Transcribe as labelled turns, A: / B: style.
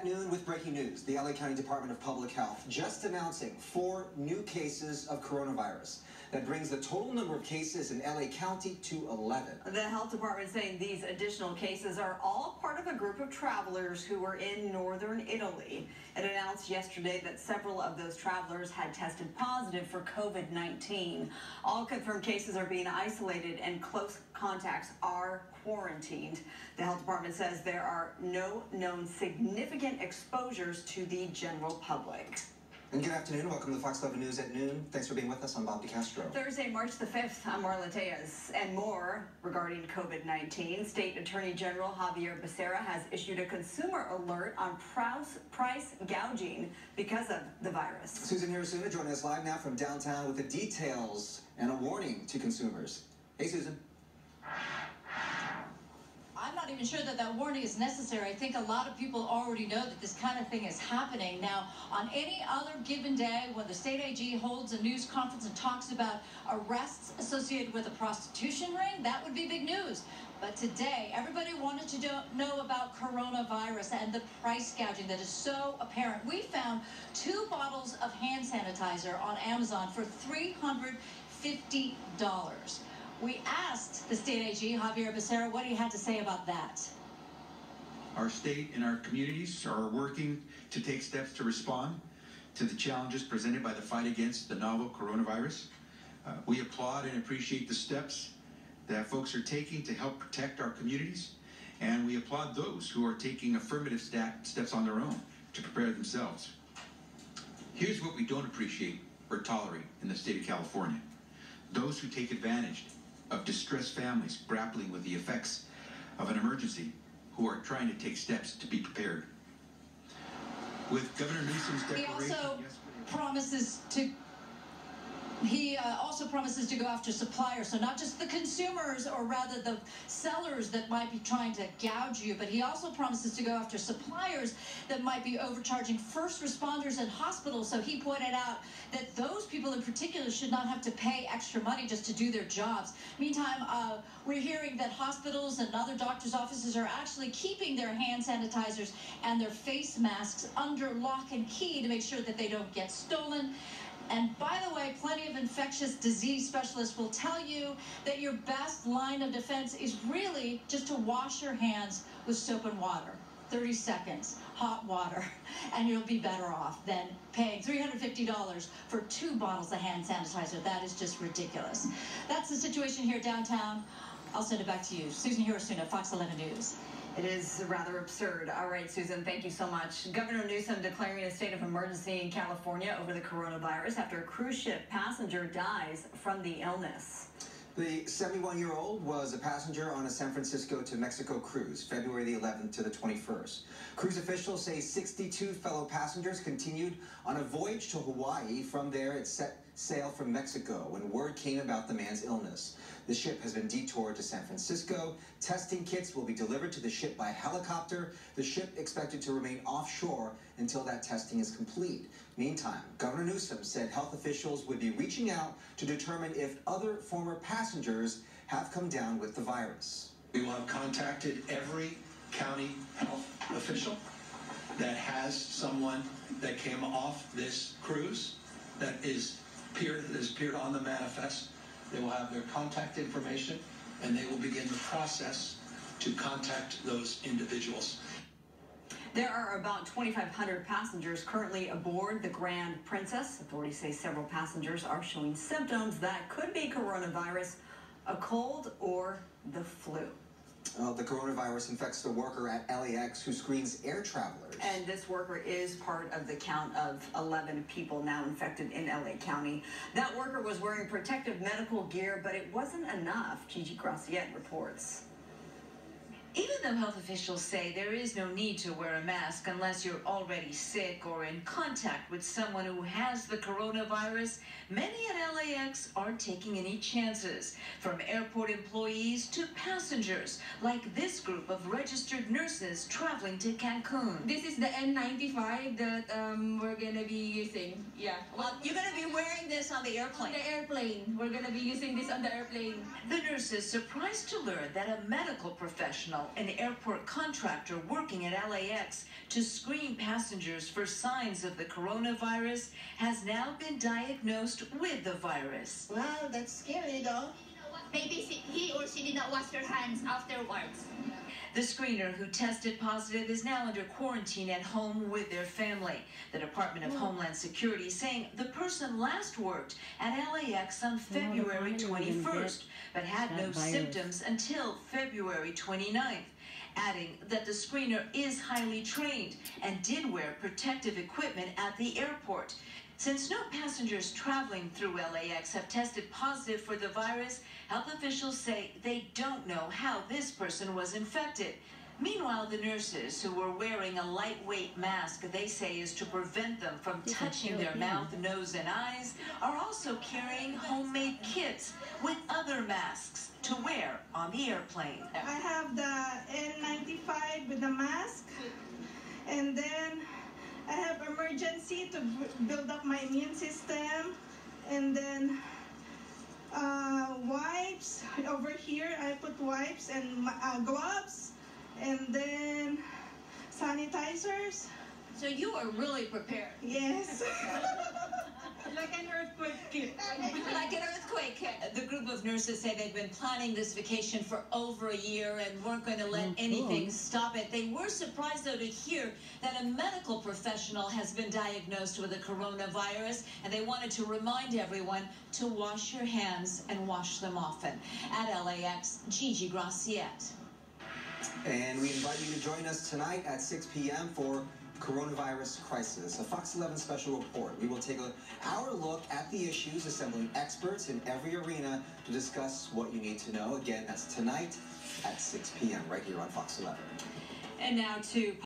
A: At noon with breaking news, the LA County Department of Public Health just announcing 4 new cases of coronavirus. That brings the total number of cases in LA County to 11.
B: The health department saying these additional cases are all part of a group of travelers who were in northern Italy. It announced yesterday that several of those travelers had tested positive for COVID-19. All confirmed cases are being isolated and close contacts are quarantined. The health department says there are no known significant exposures to the general public.
A: And good afternoon. Welcome to Fox 11 News at noon. Thanks for being with us. I'm Bob DeCastro.
B: Thursday, March the 5th, I'm Marla Tejas. And more regarding COVID-19. State Attorney General Xavier Becerra has issued a consumer alert on price gouging because of the virus.
A: Susan Hirasuna joining us live now from downtown with the details and a warning to consumers. Hey, Susan.
C: I'm not even sure that that warning is necessary. I think a lot of people already know that this kind of thing is happening. Now, on any other given day when the state AG holds a news conference and talks about arrests associated with a prostitution ring, that would be big news. But today, everybody wanted to know about coronavirus and the price gouging that is so apparent. We found 2 bottles of hand sanitizer on Amazon for $350. We asked the state AG, Xavier Becerra, what he had to say about that.
D: Our state and our communities are working to take steps to respond to the challenges presented by the fight against the novel coronavirus. We applaud and appreciate the steps that folks are taking to help protect our communities, and we applaud those who are taking affirmative steps on their own to prepare themselves. Here's what we don't appreciate or tolerate in the state of California: those who take advantage of distressed families grappling with the effects of an emergency, who are trying to take steps to be prepared. With Governor Newsom's declaration, he also promises to go after suppliers, so not just the consumers, or rather the sellers that might be trying to gouge you, but he also promises to go after suppliers that might be overcharging first responders and hospitals. So he pointed out that those people in particular should not have to pay extra money just to do their jobs. Meantime, we're hearing that hospitals and other doctors' offices are actually keeping their hand sanitizers and their face masks under lock and key to make sure that they don't get stolen. And by the way, plenty of infectious disease specialists will tell you that your best line of defense is really just to wash your hands with soap and water. 30 seconds, hot water, and you'll be better off than paying $350 for 2 bottles of hand sanitizer. That is just ridiculous. That's the situation here downtown. I'll send it back to you. Susan Hirasuna, Fox 11 News.
B: It is rather absurd. All right, Susan, thank you so much. Governor Newsom declaring a state of emergency in California over the coronavirus after a cruise ship passenger dies from the illness.
A: The 71-year-old was a passenger on a San Francisco to Mexico cruise, February the 11th to the 21st. Cruise officials say 62 fellow passengers continued on a voyage to Hawaii. From there, it set sail from Mexico when word came about the man's illness. The ship has been detoured to San Francisco. Testing kits will be delivered to the ship by helicopter. The ship expected to remain offshore until that testing is complete. Meantime, Governor Newsom said health officials would be reaching out to determine if other former passengers have come down with the virus.
E: We will have contacted every county health official that has someone that came off this cruise that has appeared on the manifest. They will have their contact information, and they will begin the process to contact those individuals.
B: There are about 2,500 passengers currently aboard the Grand Princess. Authorities say several passengers are showing symptoms that could be coronavirus, a cold, or the flu.
A: The coronavirus infects the worker at LAX who screens air travelers.
B: And this worker is part of the count of 11 people now infected in LA County. That worker was wearing protective medical gear, but it wasn't enough. Gigi Graciette reports.
F: Even though health officials say there is no need to wear a mask unless you're already sick or in contact with someone who has the coronavirus, many at LAX aren't taking any chances. From airport employees to passengers, like this group of registered nurses traveling to Cancun.
G: This is the N95 that we're going to be using. Yeah.
B: Well, you're going to be wearing this on the airplane.
G: On the airplane. We're going to be using this on the airplane.
F: The nurses surprised to learn that a medical professional Meanwhile, an airport contractor working at LAX to screen passengers for signs of the coronavirus has now been diagnosed with the virus.
H: Wow, that's scary though.
I: Maybe he or she did not wash their hands afterwards.
F: The screener who tested positive is now under quarantine at home with their family. The Department of Homeland Security saying the person last worked at LAX on February 21st, but had no symptoms until February 29th. Adding that the screener is highly trained and did wear protective equipment at the airport. Since no passengers traveling through LAX have tested positive for the virus, health officials say they don't know how this person was infected. Meanwhile, the nurses who were wearing a lightweight mask they say is to prevent them from touching their mouth, nose, and eyes, are also carrying homemade kits with other masks to wear on the airplane.
J: I have the N95 with the mask, and then I have emergency to build up my immune system, and then wipes over here. I put wipes and gloves, and then sanitizers.
C: So you are really prepared.
J: Yes.
G: Like an earthquake kit.
C: Like an earthquake kit. The group of nurses say they've been planning this vacation for over a year and weren't going to let anything stop it. They were surprised, though, to hear that a medical professional has been diagnosed with the coronavirus, and they wanted to remind everyone to wash your hands and wash them often. At LAX, Gigi Graciette.
A: And we invite you to join us tonight at 6 p.m. for Coronavirus Crisis, a Fox 11 special report. We will take an hour look at the issues, assembling experts in every arena to discuss what you need to know. Again, that's tonight at 6 p.m. right here on Fox 11.
B: And now to